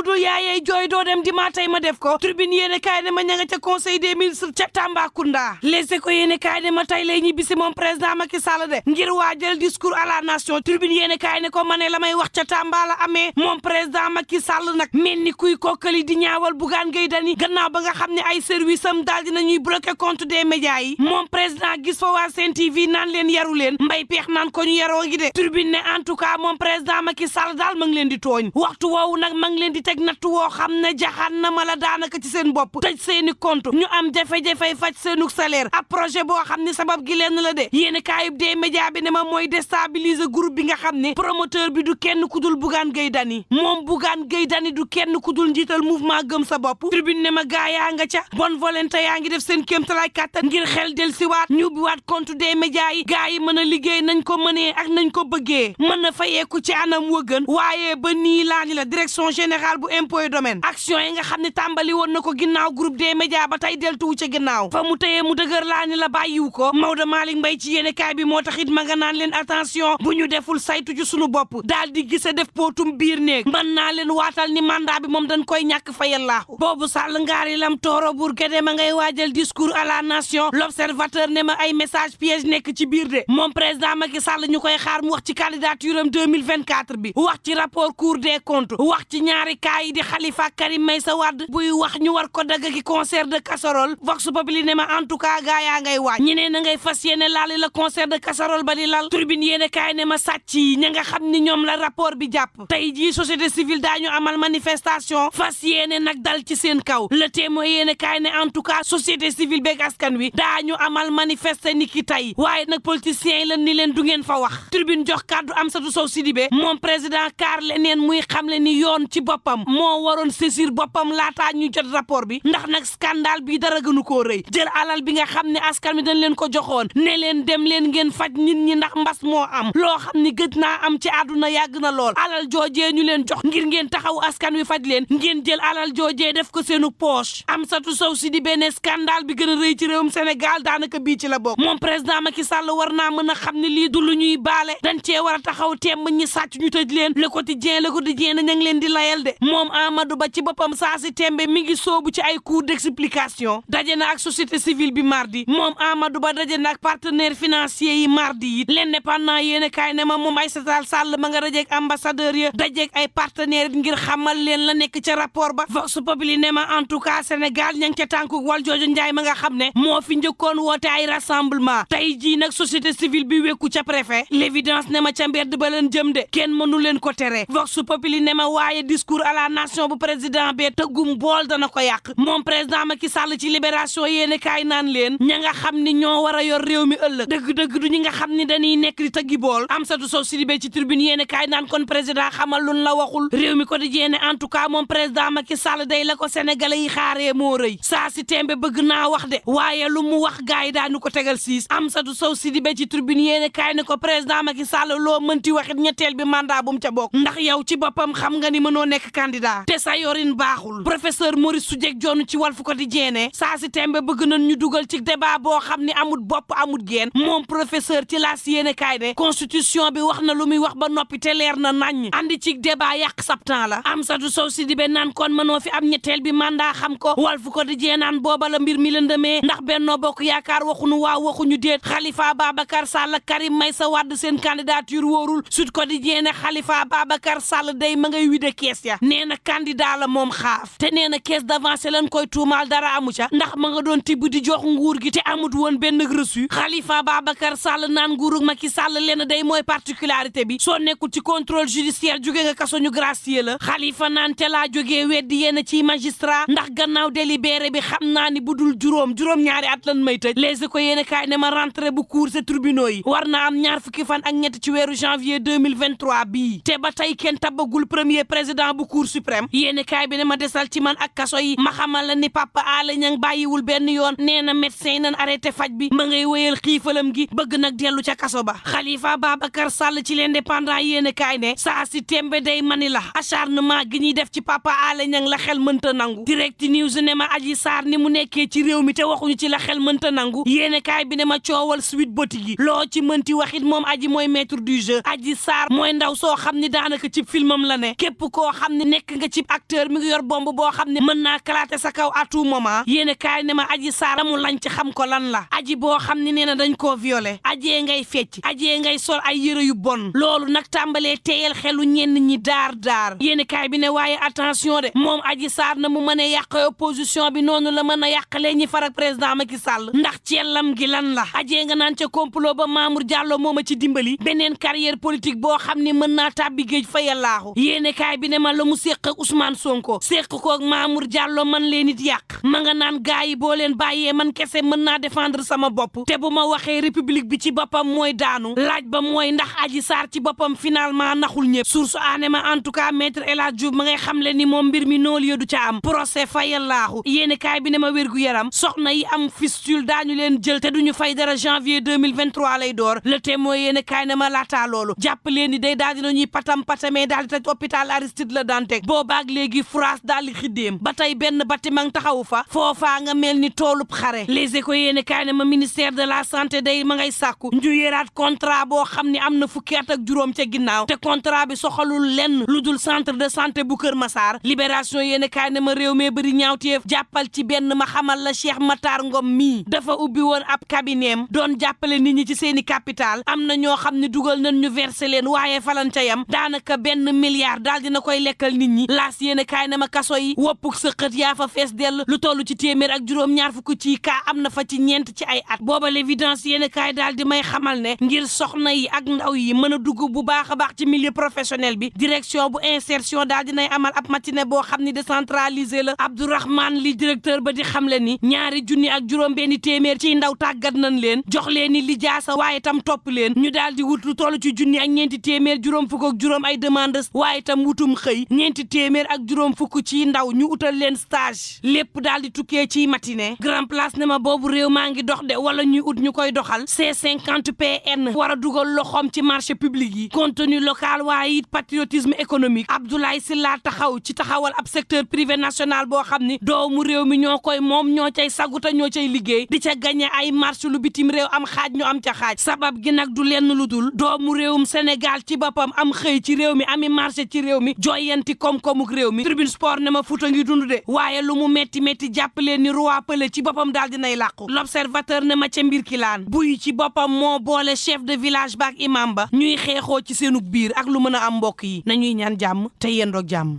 dul yaayey jooy doo dem di maa tey ma def ko Tribune yéene kaay ne ma ña nga ca conseil des ministres ca Tambacounda Les Échos yéene kaay ne ma tey lay ñibbisi moom président Macky Sall de ngir waajal discours à la nation Tribune yéene kaay ne ko ma ne la may wax ca Tamba la amee moom président Macky Sall nag mel ni kuy kokkali di ñaawal Bougane Gueye Dany gannaaw ba nga xam ne ay service am daal dinañuy bloqué compte des médias yi moom président gis fa waa Sen TV naan leen yaru leen mbay peex naan ko ñu yaroo ngi de Tribune ne en tout cas moom président Macky Sall daal ma ngi leen di tooñ waxtu woowu nag ma ngi leen di teg nattu woo xam ne jaxaan na ma la daanaka ci seen bopp tëj seeni compte ñu am jafe-jafey faj seenug salaire ab projet boo xam ne sabab gi leen la de yéen kaayub des médias bi ne ma mooy déstabiliser groupe bi nga xam ne promoteur bi du kenn ku dul Bougane Gueye Dany moom Bougane Gueye Dany du kenn ku dul njiital mouvement gëm sa bopp Tribune ne ma gaa yaa nga ca bonne volonté yaa ngi def seen kéemtalaay kàttan ngir xel del si waat ñu ubbiwaat compte des médias yi gaa yi mën a liggéey nañ ko mënee ak nañ ko bëggee mën a fayeeku ci anam wëgën waaye ba nii laa ni la direction générale bu impôt et domaine action yi nga xam ne tàmbali woon na ko ginnaaw groupe des médias ba tey deltuwu ca ginnaaw fa mu tëyee mu dëgër laa ni la bàyyiwu ko Maodo Malick Mbaye ci yéene kaay bi moo taxit ma nga naan leen attention bu ñu deful saytu ci sunu bopp daal di gise def pootum biir néeg mën naa leen waatal ni mandat bi moom dañ koy ñàkk fayallaahu boobu sàll ngaari lam tooro bur gede ma ngay waajal discours à la nation l'observateur ne ma ay message piège nekk ci biir de moom président Macky Sall ñu koy xaar mu wax ci candidature am 2024 bi wax ci rapport cour des comptes wax ci ñaari cas yi di Khalifa Karim Meïssa Wade buy wax ñu war ko dagg ki concert de casserole vox populi ne ma en tout cas gaa yaa ngay waaj ñeneen na ngay fas yéene laali la concert de casserole ba di lal Tribune yéene kaay ne ma sàcc yi ña nga xam ni ñoom la rapport bi jàpp tey jii société civile daañu amal manifestation fas yéene nag dal ci seen kaw Le Témoin yéene kaay ne en tout cas société civile beeg askan wi daañu amal manifester ni ki tey waaye nag politiciens yi lan ni leen du ngeen fa wax Tribune jox kàddu Amsatou Sow Sidibé moom président kaar leneen muy xamle ni yoon ci boppam moo waroon saisir boppam laataa ñu jot rapport bi ndax nag scandale bi dara gënu koo rëy jël alal bi nga xam ne askan wi dañ leen ko joxoon ne leen dem leen ngeen faj nit ñi ndax mbas moo am loo xam ni gëj naa am ci àdduna yàgg na lool alal joojee ñu leen jox ngir ngeen taxaw askan wi faj leen ngeen jël alal joojee def ko seenu poche Amsatou Sow Sidibé ne scandale bi gën a rëy ci réewum Sénégal daanaka bii ci la bokk moom président Macky Sall war naa mën a xam ne lii du lu ñuy baale dañ cee war a taxaw temm ñi sàcc ñu tëj leen Le Quotidien na ña ngi leen di layal de moom Amadou Ba ci boppam saa si tembe mi ngi soobu ci ay cours d'explication daje na ak société civile bi mardi moom Amadou Ba daje na ak partenaires financiers yi mardi yi l'Indépendant yéen kaay ne ma moom Aïssata Tall Sall ma nga dajeeg ambassadeur ya dajeeg ay partenaires ngir xamal leen la nekk ca rapport ba Vox Populi ne ma en tout cas Sénégal ña ngi ca tànku wal jooju Njaay ma nga xam ne moo fi njëkkoon woote ay rassemblement tey jii nag société civile bi wekku ca préfet l'évidence ne ma ca mbedd ba leen jëm de kenn mënu leen ko tere Vox Populi ne ma waaye discours à la nation bu président bee tëggum bool dana ko yàq moom président Macky Sall ci libération yéene kaay naan leen ña nga xam ni ñoo war a yor réew mi ëllëg dëgg-dëgg du ñi nga xam ni dañuy nekk di tëggi bool Amsatou Sow Sidibé ci tribune yéene kaay naan kon président xamal luñ la waxul réew mi ko di jéene en tout cas moom président Macky Sall day la ko sénégalais yi xaaree moo rëy saa si tembe bëgg naa wax de waaye lu mu wax gaay daanu ko tegal siis Amsatou Sow Sidibé ci tribune yéene kaay ne ko président Macky Sall loo mënti waxit ñetteel bi mandat bu mu ca bokk ndax yow ci boppam xam nga ni mënoo nekk candidat te sa yorin baaxul professeur Maurice Soudieck Dione ci Walf Quotidien saa si tembe bëgg nañ ñu dugal ci débat boo xam ni amut bopp amut geen moom professeur ci laas yéene kaay ne constitution bi wax na lu muy wax ba noppi te leer na naññ andi ci débat yàq sabtan la Amsatou Sow Sidibé naan kon mënoo fi am ñetteel bi mandat xam ko Walf Quotidien naan booba la mbir mi lëndëmee ndax Benno Bokk Yaakaar waxuñu waaw waxuñu déet Khalifa Babacar Sall Karim Meïssa Wade seen candidature wóorul Sud Quotidien ne Khalifa Babacar Sall day ma ngay wide kees ya nee na candidat la moom xaaf te nee na caisse d'avance lañ koy tuumaal dara amu ca ndax ma nga doon tibb di jox nguur gi te amut woon benn reçu Khalifa Babacar Sall naan nguurug Macky Sall leen day mooy particularité bi soo nekkul ci contrôle judiciaire jóge nga kaso ñu gracier la Khalifa naan te laa jógee weddi yéen ci magistrat ndax gannaaw délibéré bi xam naa ni bu dul juróom-ñaari at lan may tëj Les Échos yéen kaay ne ma rentrée bu cour ces tribunaux yi war na am ñaar fukki fan ak ñett ci weeru janvier 2023 bii te ba tey kenn tabagul premier président bu cour suprême yéen kaay bi ne ma desal ci man ak kaso yi ma xamal la ni Papa Alé Niang bàyyiwul benn yoon nee na médecin yi nan arrêté faj bi ma ngay wéyal xiifalam gi bëgg nag dellu ca kaso ba Khalifa Babacar Sall ci l'Indépendant yéen kaay ne saa si tembe day mani la acharnement gi ñuy def ci Papa Alé Niang la xel mënta nangu Direct News ne ma Adji Sarr ni mu nekkee ci réew mi te waxuñu ci la xel mënta nangu yéen kaay bi ne ma coowal Sweet Beauty gi loo ci mënti waxit moom aji mooy maître du jeu Adji Sarr mooy ndaw soo xam ni daanaka ci filmam la ne képp koo xam ni nekk nekk nga ci acteur mi ngi yor bomb boo xam ne mën naa kalaate sa kaw à tout moment yéene kaay ne ma Adji Sarr mu lañ ci xam ko lan la aji boo xam ne nee na dañ koo violé ajee ngay fecc ajee ngay sol ay yëre yu bon loolu nag tàmbalee teeyal xelu ñenn ñi daar yéene kaay bi ne waaye attention de moom Adji Sarr na mu mën a yàq opposition bi noonu la mën a yàqalee ñi farak président Macky Sall ndax cellam gi lan la ajee nga naan ca complot ba Mamour Diallo moo ma ci dimbali beneen carrière politique boo xam ne mën naa tàbbi géej fa yàllaaxu yéene kaay bi ne ma la mu séq ak Ousmane Sonko séq ko ak Mamour Diallo man leen it yàq ma nga naan gaa yi boo leen bàyyee man kese mën naa défendre sama bopp te bu ma waxee république bi ci boppam mooy daanu laaj ba mooy ndax Adji Sarr ci boppam finalement naxul ñëpp source aane ma en tout cas maître El Hadji Diouf ma ngay xam le ni moom mbir mi noolu yëdu ca am procès fa yàllaaxu yéene kaay bi ne ma wérgu yaram soxna yi am fistule daañu leen jël te duñu fay dara janvier 2023 lay door le témoin yéene kaay ne ma laataa loolu jàpp leen ni day daal dina ñuy patamee daal di tëj hôpital Aristide Le Dantec boobaak léegi France daal di xiddeem ba tey benn bâtiment taxawu fa foofaa nga mel ni toolub xare les échos yéene kaay ne ma ministère de la santé day ma ngay sàkku ñu yéeraat contrat boo xam ne am na fukki at ak juróom ca ginnaaw te contrat bi soxalul lenn lu dul centre de santé bu Kër Massar libération yéene kaay ne ma réew mee bëri ñaawteef jàppal ci benn ma xamal la Cheikh Matar Ngom mii dafa ubbi woon ab cabinetam doon jàppale nit ñi ci seeni capital am na ñoo xam ne dugal nañ ñu versé leen waaye falan ca yam daanaka benn milliard daal dina koy lekkal nit ñi laas yéene kaay ne ma kaso yi woppuk sëqët yaa fa fees dell lu toll ci téeméer ak juróom-ñaar fukk ci kaa am na fa ci ñeent ci ay at booba l'évidence yéene kaay daal di may xamal ne ngir soxna yi ak ndaw yi mën a dugg bu baax a baax ci milieu professionnel bi direction bu insertion daal dinay amal ab matinée boo xam ni décentralisé la Abdourahmane li directeur ba di xamle ni ñaari junni ak juróom benn téeméer ci ndaw tàggat nañ leen jox leen ni li jaasa waaye tam topp leen ñu daal di wut lu toll ci junni ak ñeenti téeméer juróom fukk ak juróom ay demandes waaye tam wutum xëy ñeenti téeméer ak juróom fukk ci ndaw ñu utal leen stage lépp daal di tukkee ci matinée grand place ne ma boobu réew maa ngi dox de wala ñuy ut ñu koy doxal C50PN war a dugal loxoom ci marché public yi contenu local waaye it patriotisme économique Abdoulaye Sylla taxaw ci taxawal ab secteur privé national boo xam ni doomu réew mi ñoo koy moom ñoo cay saguta ñoo cay liggéey di ca gagné ay marché lu bitim réew am xaaj ñu am ca xaaj sabab gi nag du lenn lu dul doomu réewum Sénégal ci boppam am xëy ci réew mi ami marché ci réew mi joyanti koom-koomuk réew mi tribune sport ne ma Fuuta ngi dund de waaye lu mu metti jàppaleen ni roi Pelé ci boppam daal dinay làqu l'observateur ne ma ca mbir ki laan buy ci boppam moo boole chef de village baak imam ba ñuy xeexoo ci seenug biir ak lu mën a am mbokk yi nañuy ñaan jàmm te yendoog jàmm.